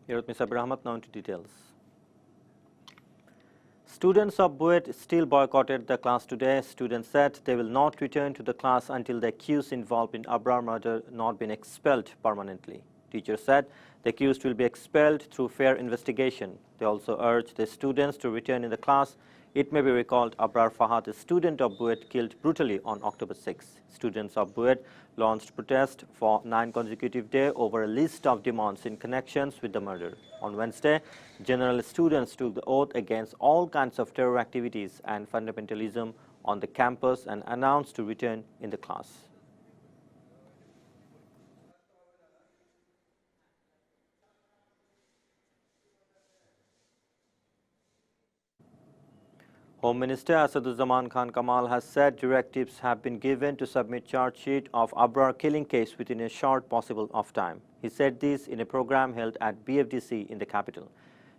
Here with Mr. Ahmed, now into details. Students of BUET still boycotted the class today. Students said they will not return to the class until the accused involved in Abrar murder not been expelled permanently. Teachers said the accused will be expelled through fair investigation. They also urged the students to return in the class. It may be recalled Abrar Fahad, a student of BUET, killed brutally on October 6. Students of BUET launched protest for 9 consecutive days over a list of demands in connections with the murder. On Wednesday, general students took the oath against all kinds of terror activities and fundamentalism on the campus and announced to return in the class. Home Minister Asaduzzaman Khan Kamal has said directives have been given to submit charge sheet of Abrar killing case within a short possible of time. He said this in a program held at BFDC in the capital.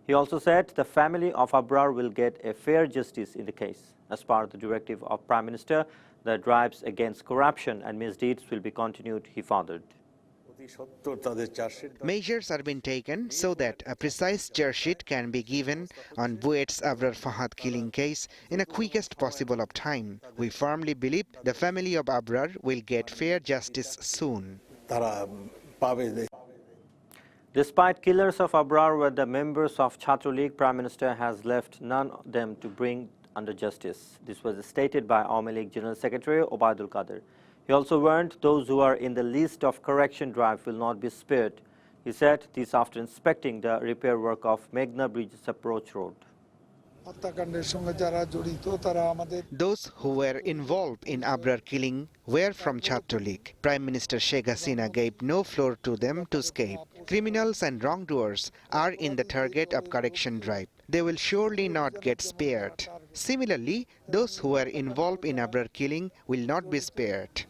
He also said the family of Abrar will get a fair justice in the case. As part of the directive of Prime Minister, the drives against corruption and misdeeds will be continued, he furthered. Measures are being taken so that a precise charge sheet can be given on BUET's Abrar Fahad killing case in the quickest possible of time. We firmly believe the family of Abrar will get fair justice soon. Despite killers of Abrar were the members of Chhatra League, Prime Minister has left none of them to bring under justice. This was stated by Awami League General Secretary Obaidul Qadir. He also warned those who are in the list of correction drive will not be spared. He said this after inspecting the repair work of Meghna Bridge's approach road. Those who were involved in Abrar killing were from Chhatra League. Prime Minister Sheikh Hasina gave no floor to them to escape. Criminals and wrongdoers are in the target of correction drive. They will surely not get spared. Similarly, those who were involved in Abrar killing will not be spared.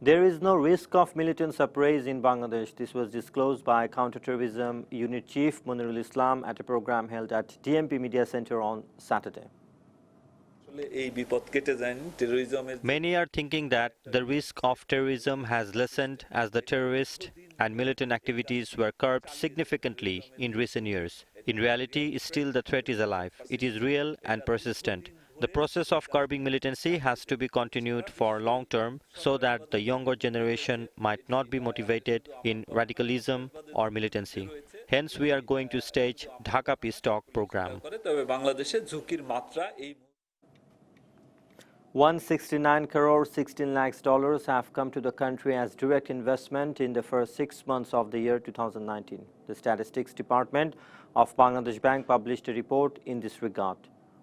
There is no risk of militants uprise in Bangladesh. This was disclosed by Counterterrorism Unit Chief Munirul Islam at a program held at DMP Media Center on Saturday. Many are thinking that the risk of terrorism has lessened as the terrorist and militant activities were curbed significantly in recent years. In reality, still the threat is alive. It is real and persistent. The process of curbing militancy has to be continued for long term so that the younger generation might not be motivated in radicalism or militancy. Hence, we are going to stage Dhaka Peace Talk program. 169 crore 16 lakhs dollars have come to the country as direct investment in the first 6 months of the year 2019. The Statistics Department of Bangladesh Bank published a report in this regard.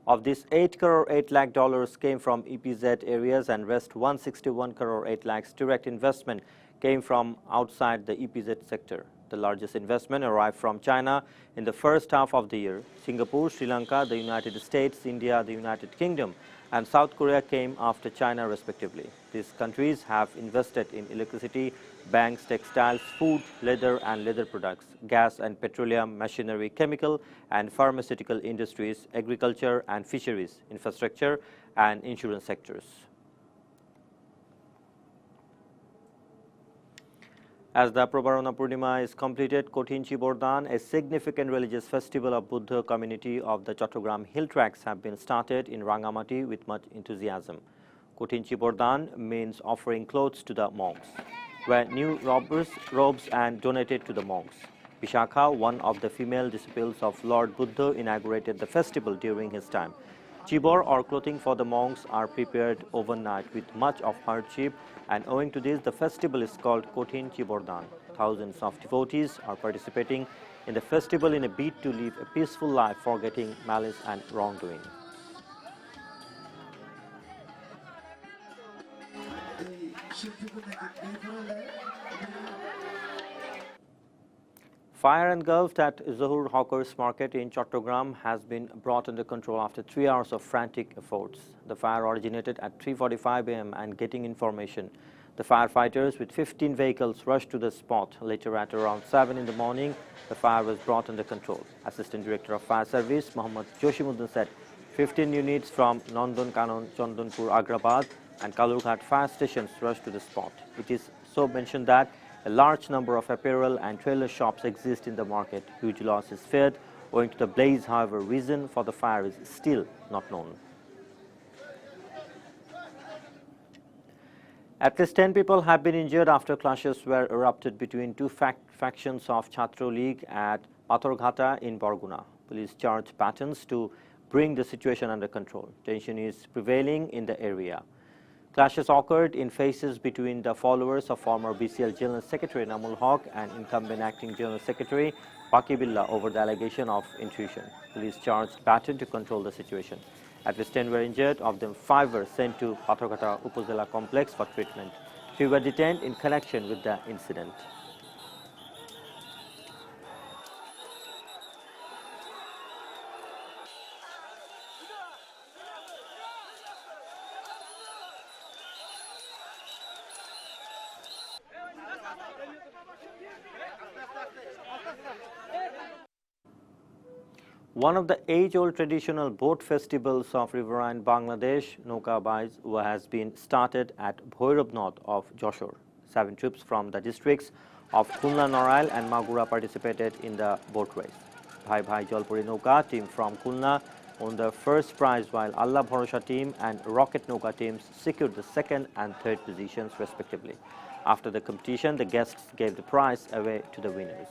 Of this, 8 crore 8 lakh dollars came from EPZ areas and rest 161 crore 8 lakhs direct investment came from outside the EPZ sector. The largest investment arrived from China in the first half of the year. Singapore, Sri Lanka, the United States, India, the United Kingdom, and South Korea came after China respectively. These countries have invested in electricity, banks, textiles, food, leather and leather products, gas and petroleum, machinery, chemical and pharmaceutical industries, agriculture and fisheries, infrastructure and insurance sectors. As the Prabarana Purnima is completed, Kothin Chibordhan, a significant religious festival of Buddha community of the Chattogram hill tracts, have been started in Rangamati with much enthusiasm. Kothin Chibordhan means offering clothes to the monks, were new robes and donated to the monks. Vishakha, one of the female disciples of Lord Buddha, inaugurated the festival during his time. Chibor or clothing for the monks are prepared overnight with much of hardship, and owing to this, the festival is called Kothin Chibordhan. Thousands of devotees are participating in the festival in a bid to live a peaceful life, forgetting malice and wrongdoing. Fire engulfed at Zohur Hawkers Market in Chattogram has been brought under control after 3 hours of frantic efforts. The fire originated at 3:45 a.m. and getting information. The firefighters with 15 vehicles rushed to the spot. Later at around 7 in the morning, the fire was brought under control. Assistant Director of Fire Service, Mohammad Joshimuddin said 15 units from Nandan Kanon, Chandanpur, Agrabad and Kalurghat fire stations rushed to the spot. It is so mentioned that A large number of apparel and trailer shops exist in the market. Huge loss is feared owing to the blaze. However, reason for the fire is still not known. At least 10 people have been injured after clashes were erupted between two factions of Chhatro League at Pathorghata in Barguna. Police charged batons to bring the situation under control. Tension is prevailing in the area. Clashes occurred in phases between the followers of former BCL General Secretary Namul Haq and incumbent Acting General Secretary Paki Billah over the allegation of intrusion. Police charged baton to control the situation. At least 10 were injured, of them 5 were sent to Pathorghata Upazila complex for treatment. 3 were detained in connection with the incident. One of the age-old traditional boat festivals of riverine Bangladesh, Noka Bais, has been started at Bhoirab North of Joshore. 7 troops from the districts of Khulna, Norail and Magura participated in the boat race. Bhai Bhai Jalpuri Noka team from Khulna won the first prize, while Allah Bharosha team and Rocket Noka teams secured the second and third positions respectively. After the competition, the guests gave the prize away to the winners.